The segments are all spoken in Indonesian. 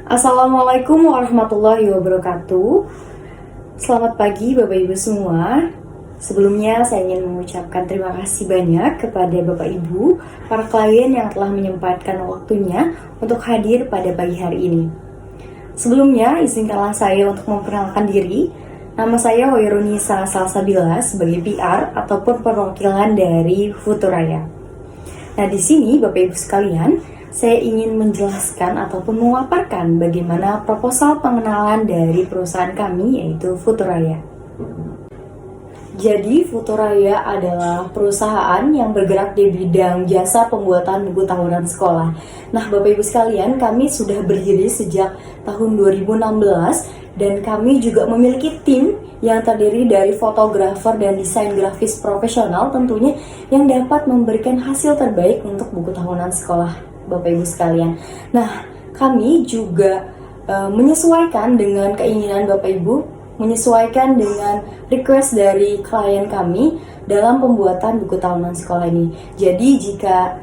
Assalamualaikum warahmatullahi wabarakatuh. Selamat pagi Bapak Ibu semua. Sebelumnya saya ingin mengucapkan terima kasih banyak kepada Bapak Ibu, para klien yang telah menyempatkan waktunya untuk hadir pada pagi hari ini. Sebelumnya, izinkanlah saya untuk memperkenalkan diri. Nama saya Hoirunisa Salsabila sebagai PR ataupun perwakilan dari Futuraya. Nah, di sini Bapak Ibu sekalian, saya ingin menjelaskan ataupun memaparkan bagaimana proposal pengenalan dari perusahaan kami, yaitu Futuraya. Jadi, Futuraya adalah perusahaan yang bergerak di bidang jasa pembuatan buku tahunan sekolah. Nah, Bapak Ibu sekalian, kami sudah berdiri sejak tahun 2016 dan kami juga memiliki tim yang terdiri dari fotografer dan desain grafis profesional tentunya yang dapat memberikan hasil terbaik untuk buku tahunan sekolah, Bapak Ibu sekalian. Nah, kami juga menyesuaikan dengan keinginan Bapak Ibu, menyesuaikan dengan request dari klien kami dalam pembuatan buku tahunan sekolah ini. Jadi jika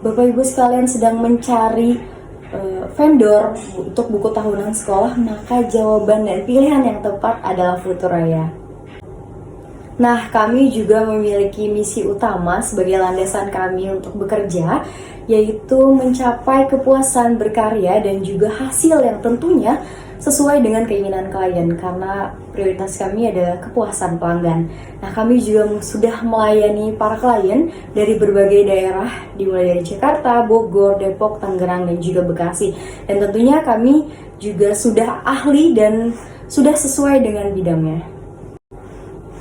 Bapak Ibu sekalian sedang mencari vendor untuk buku tahunan sekolah, maka jawaban dan pilihan yang tepat adalah Futuraya. Nah, kami juga memiliki misi utama sebagai landasan kami untuk bekerja, yaitu mencapai kepuasan berkarya dan juga hasil yang tentunya sesuai dengan keinginan klien, karena prioritas kami adalah kepuasan pelanggan. Nah, kami juga sudah melayani para klien dari berbagai daerah, dimulai dari Jakarta, Bogor, Depok, Tangerang, dan juga Bekasi. Dan tentunya kami juga sudah ahli dan sudah sesuai dengan bidangnya.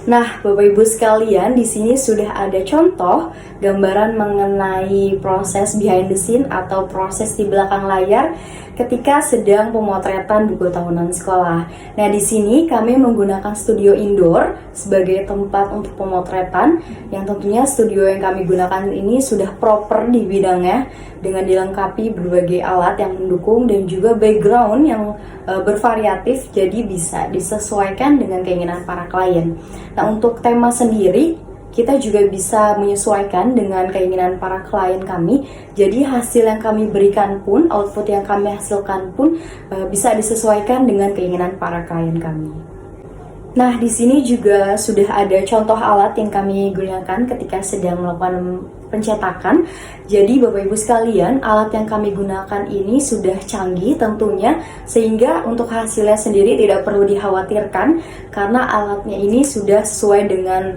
Nah, Bapak Ibu sekalian, di sini sudah ada contoh gambaran mengenai proses behind the scene atau proses di belakang layar ketika sedang pemotretan buku tahunan sekolah. Nah, di sini kami menggunakan studio indoor sebagai tempat untuk pemotretan, yang tentunya studio yang kami gunakan ini sudah proper di bidangnya dengan dilengkapi berbagai alat yang mendukung dan juga background yang bervariatif, jadi bisa disesuaikan dengan keinginan para klien. Nah, untuk tema sendiri, kita juga bisa menyesuaikan dengan keinginan para klien kami. Jadi hasil yang kami berikan pun, output yang kami hasilkan pun bisa disesuaikan dengan keinginan para klien kami. Nah, di sini juga sudah ada contoh alat yang kami gunakan ketika sedang melakukan pencetakan. Jadi Bapak Ibu sekalian, alat yang kami gunakan ini sudah canggih tentunya, sehingga untuk hasilnya sendiri tidak perlu dikhawatirkan karena alatnya ini sudah sesuai dengan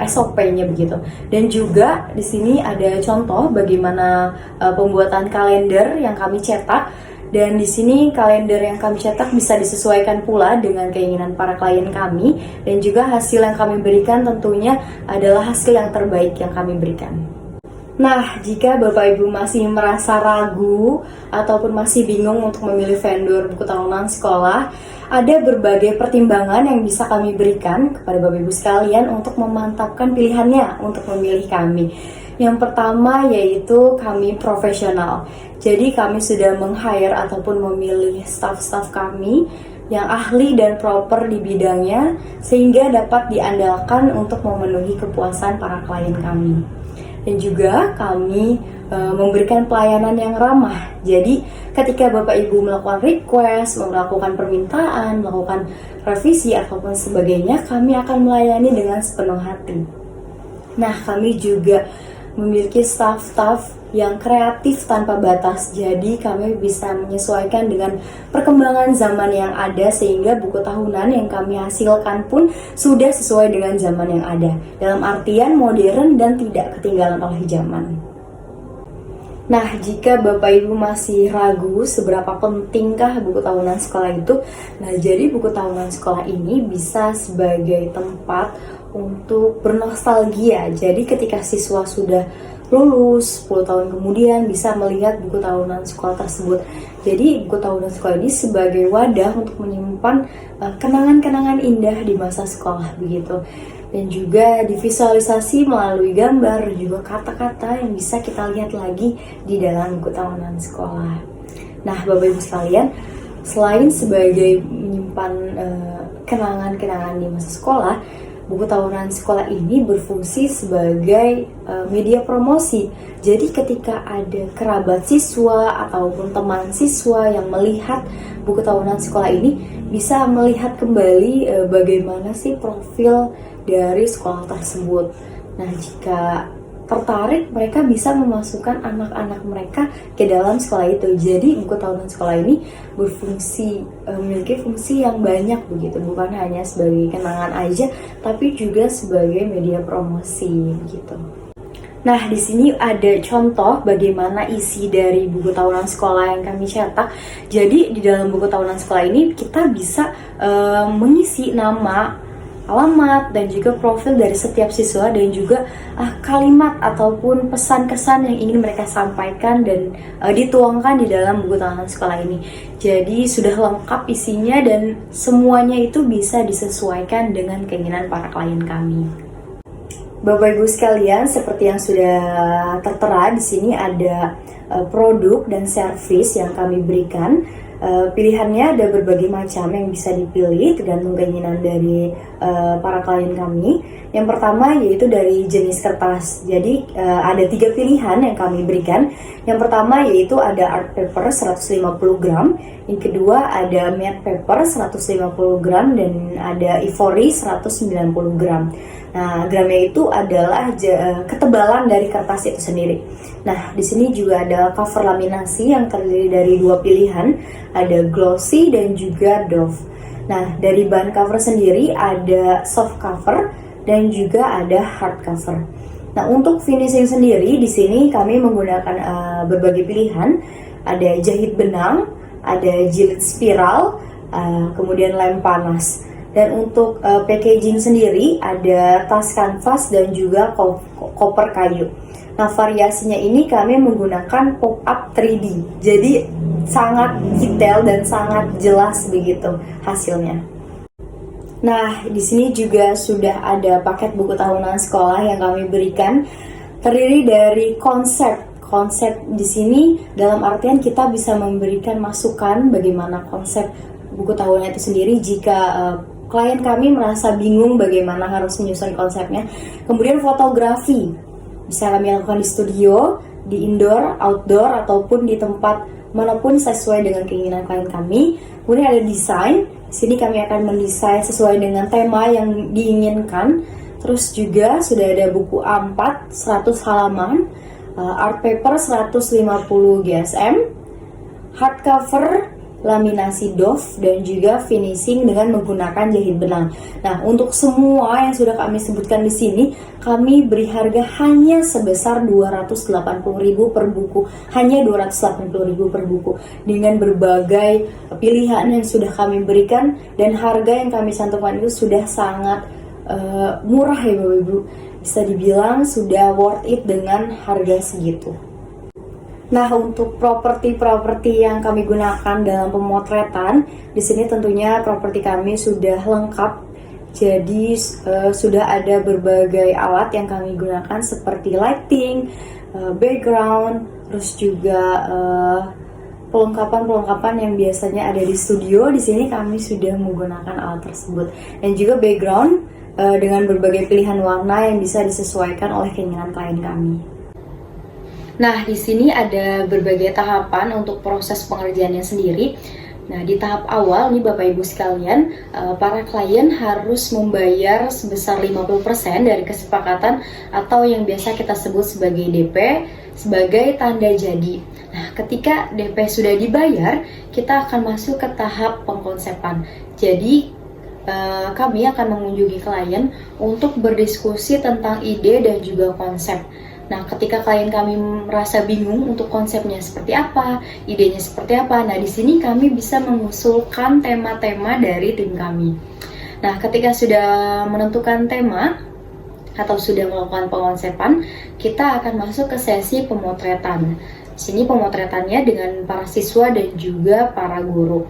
SOP-nya begitu. Dan juga di sini ada contoh bagaimana pembuatan kalender yang kami cetak. Dan di sini kalender yang kami cetak bisa disesuaikan pula dengan keinginan para klien kami, dan juga hasil yang kami berikan tentunya adalah hasil yang terbaik yang kami berikan. Nah, jika Bapak Ibu masih merasa ragu ataupun masih bingung untuk memilih vendor buku tahunan sekolah, ada berbagai pertimbangan yang bisa kami berikan kepada Bapak Ibu sekalian untuk memantapkan pilihannya untuk memilih kami. Yang pertama yaitu kami profesional. Jadi kami sudah meng-hire ataupun memilih staff-staff kami yang ahli dan proper di bidangnya, sehingga dapat diandalkan untuk memenuhi kepuasan para klien kami. Dan juga kami memberikan pelayanan yang ramah. Jadi ketika Bapak Ibu melakukan request, melakukan permintaan, melakukan revisi ataupun sebagainya, kami akan melayani dengan sepenuh hati. Nah, kami juga memiliki staff-staff yang kreatif tanpa batas. Jadi kami bisa menyesuaikan dengan perkembangan zaman yang ada, sehingga buku tahunan yang kami hasilkan pun sudah sesuai dengan zaman yang ada, dalam artian modern dan tidak ketinggalan oleh zaman. Nah, jika Bapak Ibu masih ragu seberapa pentingkah buku tahunan sekolah itu, nah jadi buku tahunan sekolah ini bisa sebagai tempat untuk bernostalgia. Jadi ketika siswa sudah lulus 10 tahun kemudian bisa melihat buku tahunan sekolah tersebut. Jadi buku tahunan sekolah ini sebagai wadah untuk menyimpan kenangan-kenangan indah di masa sekolah begitu. Dan juga divisualisasi melalui gambar, juga kata-kata yang bisa kita lihat lagi di dalam buku tahunan sekolah. Nah, Bapak Ibu sekalian, selain sebagai menyimpan kenangan-kenangan di masa sekolah, buku tahunan sekolah ini berfungsi sebagai media promosi. Jadi ketika ada kerabat siswa ataupun teman siswa yang melihat buku tahunan sekolah ini, bisa melihat kembali bagaimana sih profil dari sekolah tersebut. Nah, jika tertarik, mereka bisa memasukkan anak-anak mereka ke dalam sekolah itu. Jadi buku tahunan sekolah ini memiliki fungsi yang banyak begitu, bukan hanya sebagai kenangan aja, tapi juga sebagai media promosi begitu. Nah, di sini ada contoh bagaimana isi dari buku tahunan sekolah yang kami cetak. Jadi di dalam buku tahunan sekolah ini kita bisa mengisi nama, alamat, dan juga profil dari setiap siswa, dan juga kalimat ataupun pesan-kesan yang ingin mereka sampaikan dan dituangkan di dalam buku tahunan sekolah ini. Jadi sudah lengkap isinya dan semuanya itu bisa disesuaikan dengan keinginan para klien kami. Bapak Ibu sekalian, seperti yang sudah tertera di sini ada produk dan servis yang kami berikan. Pilihannya ada berbagai macam yang bisa dipilih tergantung keinginan dari para klien kami. Yang pertama yaitu dari jenis kertas. Jadi ada 3 pilihan yang kami berikan. Yang pertama yaitu ada art paper 150 gram, yang kedua ada matte paper 150 gram, dan ada ivory 190 gram. Nah, gramnya itu adalah ketebalan dari kertas itu sendiri. Nah, di sini juga ada cover laminasi yang terdiri dari 2 pilihan, ada glossy dan juga doff. Nah, dari bahan cover sendiri ada soft cover dan juga ada hard cover. Nah, untuk finishing sendiri di sini kami menggunakan berbagai pilihan, ada jahit benang, ada jilid spiral, kemudian lem panas. Dan untuk packaging sendiri ada tas kanvas dan juga koper kayu. Nah, variasinya ini kami menggunakan pop-up 3D. Jadi sangat detail dan sangat jelas begitu hasilnya. Nah, di sini juga sudah ada paket buku tahunan sekolah yang kami berikan, terdiri dari konsep. Konsep di sini dalam artian kita bisa memberikan masukan bagaimana konsep buku tahunan itu sendiri jika klien kami merasa bingung bagaimana harus menyusun konsepnya. Kemudian fotografi bisa kami lakukan di studio, di indoor, outdoor, ataupun di tempat manapun sesuai dengan keinginan klien kami. Kemudian ada desain. Di sini kami akan mendesain sesuai dengan tema yang diinginkan. Terus juga sudah ada buku A4 100 halaman, art paper 150 GSM, hardcover, laminasi doff, dan juga finishing dengan menggunakan jahit benang. Nah, untuk semua yang sudah kami sebutkan di sini, kami beri harga hanya sebesar 280.000 per buku. Hanya 280.000 per buku dengan berbagai pilihan yang sudah kami berikan, dan harga yang kami cantumkan itu sudah sangat murah ya Bapak Ibu. Bisa dibilang sudah worth it dengan harga segitu. Nah, untuk properti yang kami gunakan dalam pemotretan, di sini tentunya properti kami sudah lengkap. Jadi sudah ada berbagai alat yang kami gunakan seperti lighting, background, terus juga pelengkapan yang biasanya ada di studio. Di sini kami sudah menggunakan alat tersebut, dan juga background dengan berbagai pilihan warna yang bisa disesuaikan oleh keinginan klien kami. Nah, di sini ada berbagai tahapan untuk proses pengerjaannya sendiri. Nah, di tahap awal nih Bapak Ibu sekalian, para klien harus membayar sebesar 50% dari kesepakatan atau yang biasa kita sebut sebagai DP, sebagai tanda jadi. Nah, ketika DP sudah dibayar, kita akan masuk ke tahap pengkonsepan. Jadi, kami akan mengunjungi klien untuk berdiskusi tentang ide dan juga konsep. Nah, ketika klien kami merasa bingung untuk konsepnya seperti apa, idenya seperti apa, nah di sini kami bisa mengusulkan tema-tema dari tim kami. Nah, ketika sudah menentukan tema atau sudah melakukan pengonsepan, kita akan masuk ke sesi pemotretan. Di sini pemotretannya dengan para siswa dan juga para guru.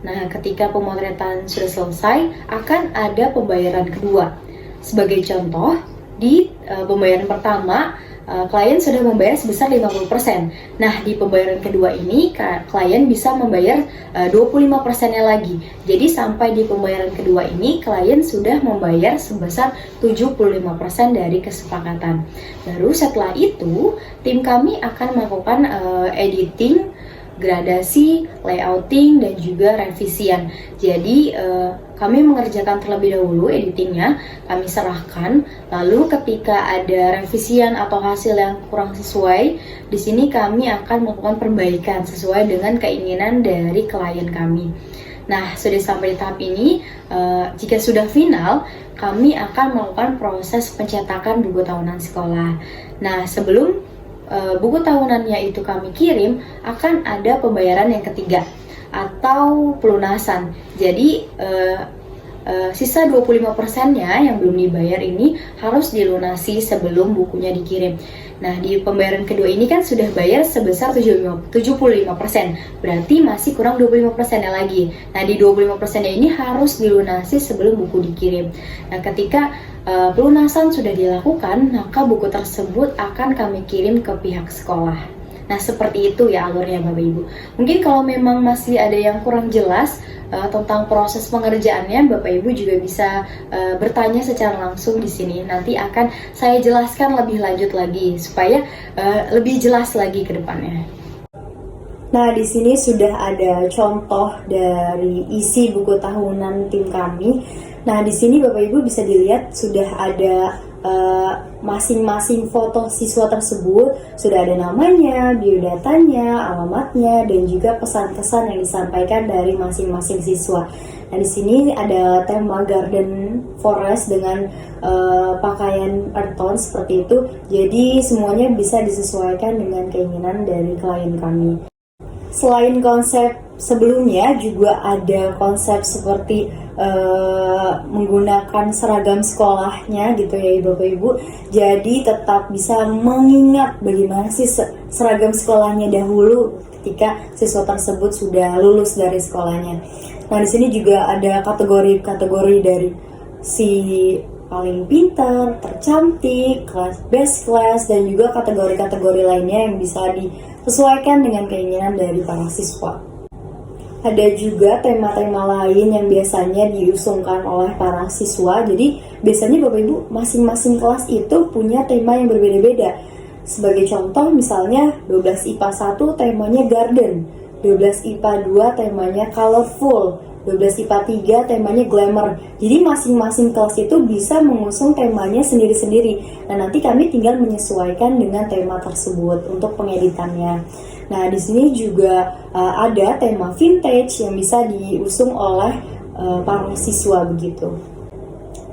Nah, ketika pemotretan sudah selesai, akan ada pembayaran kedua. Sebagai contoh, di pembayaran pertama, klien sudah membayar sebesar 50%. Nah, di pembayaran kedua ini klien bisa membayar 25%-nya lagi. Jadi sampai di pembayaran kedua ini klien sudah membayar sebesar 75% dari kesepakatan. Baru setelah itu tim kami akan melakukan editing, gradasi, layouting, dan juga revisian. Jadi kami mengerjakan terlebih dahulu editingnya, kami serahkan. Lalu ketika ada revisian atau hasil yang kurang sesuai, di sini kami akan melakukan perbaikan sesuai dengan keinginan dari klien kami. Nah, sudah sampai di tahap ini, jika sudah final, kami akan melakukan proses pencetakan buku tahunan sekolah. Nah, sebelum buku tahunannya itu kami kirim, akan ada pembayaran yang ketiga atau pelunasan. Jadi sisa 25%-nya yang belum dibayar ini harus dilunasi sebelum bukunya dikirim. Nah, di pembayaran kedua ini kan sudah bayar sebesar 75%, berarti masih kurang 25%-nya lagi. Nah, di 25%-nya ini harus dilunasi sebelum buku dikirim. Nah, ketika pelunasan sudah dilakukan, maka buku tersebut akan kami kirim ke pihak sekolah. Nah, seperti itu ya alurnya Bapak Ibu. Mungkin kalau memang masih ada yang kurang jelas tentang proses pengerjaannya, Bapak Ibu juga bisa bertanya secara langsung di sini. Nanti akan saya jelaskan lebih lanjut lagi supaya lebih jelas lagi ke depannya. Nah, di sini sudah ada contoh dari isi buku tahunan tim kami. Nah, di sini Bapak Ibu bisa dilihat sudah ada masing-masing foto siswa tersebut, sudah ada namanya, biodatanya, alamatnya, dan juga pesan-pesan yang disampaikan dari masing-masing siswa. Nah, di sini ada tema garden forest dengan pakaian earth tone seperti itu. Jadi semuanya bisa disesuaikan dengan keinginan dari klien kami. Selain konsep sebelumnya, juga ada konsep seperti menggunakan seragam sekolahnya gitu ya Bapak Ibu. Jadi tetap bisa mengingat bagaimana sih seragam sekolahnya dahulu ketika siswa tersebut sudah lulus dari sekolahnya. Nah, di sini juga ada kategori-kategori dari si paling pintar, tercantik, kelas best class, dan juga kategori-kategori lainnya yang bisa disesuaikan dengan keinginan dari para siswa. Ada juga tema-tema lain yang biasanya diusungkan oleh para siswa. Jadi biasanya Bapak Ibu masing-masing kelas itu punya tema yang berbeda-beda. Sebagai contoh misalnya 12 IPA 1 temanya garden, 12 IPA 2 temanya colorful, 12 IPA 3 temanya glamour. Jadi masing-masing kelas itu bisa mengusung temanya sendiri-sendiri. Nah, nanti kami tinggal menyesuaikan dengan tema tersebut untuk pengeditannya. Nah, di sini juga ada tema vintage yang bisa diusung oleh para siswa begitu.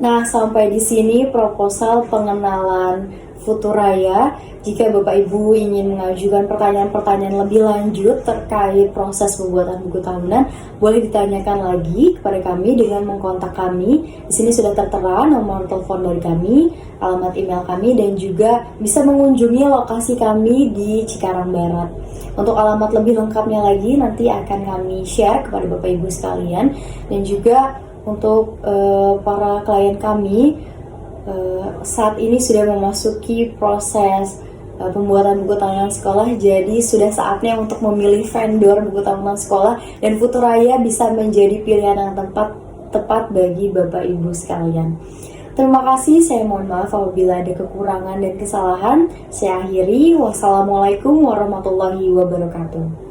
Nah, sampai di sini proposal pengenalan Futuraya. Jika Bapak Ibu ingin mengajukan pertanyaan-pertanyaan lebih lanjut terkait proses pembuatan buku tahunan, boleh ditanyakan lagi kepada kami dengan mengkontak kami. Di sini sudah tertera nomor telepon dari kami, alamat email kami, dan juga bisa mengunjungi lokasi kami di Cikarang Barat. Untuk alamat lebih lengkapnya lagi nanti akan kami share kepada Bapak Ibu sekalian, dan juga untuk para klien kami saat ini sudah memasuki proses pembuatan buku tahunan sekolah, jadi sudah saatnya untuk memilih vendor buku tahunan sekolah, dan Futuraya bisa menjadi pilihan yang tepat bagi Bapak Ibu sekalian. Terima kasih, saya mohon maaf apabila ada kekurangan dan kesalahan. Saya akhiri, wassalamualaikum warahmatullahi wabarakatuh.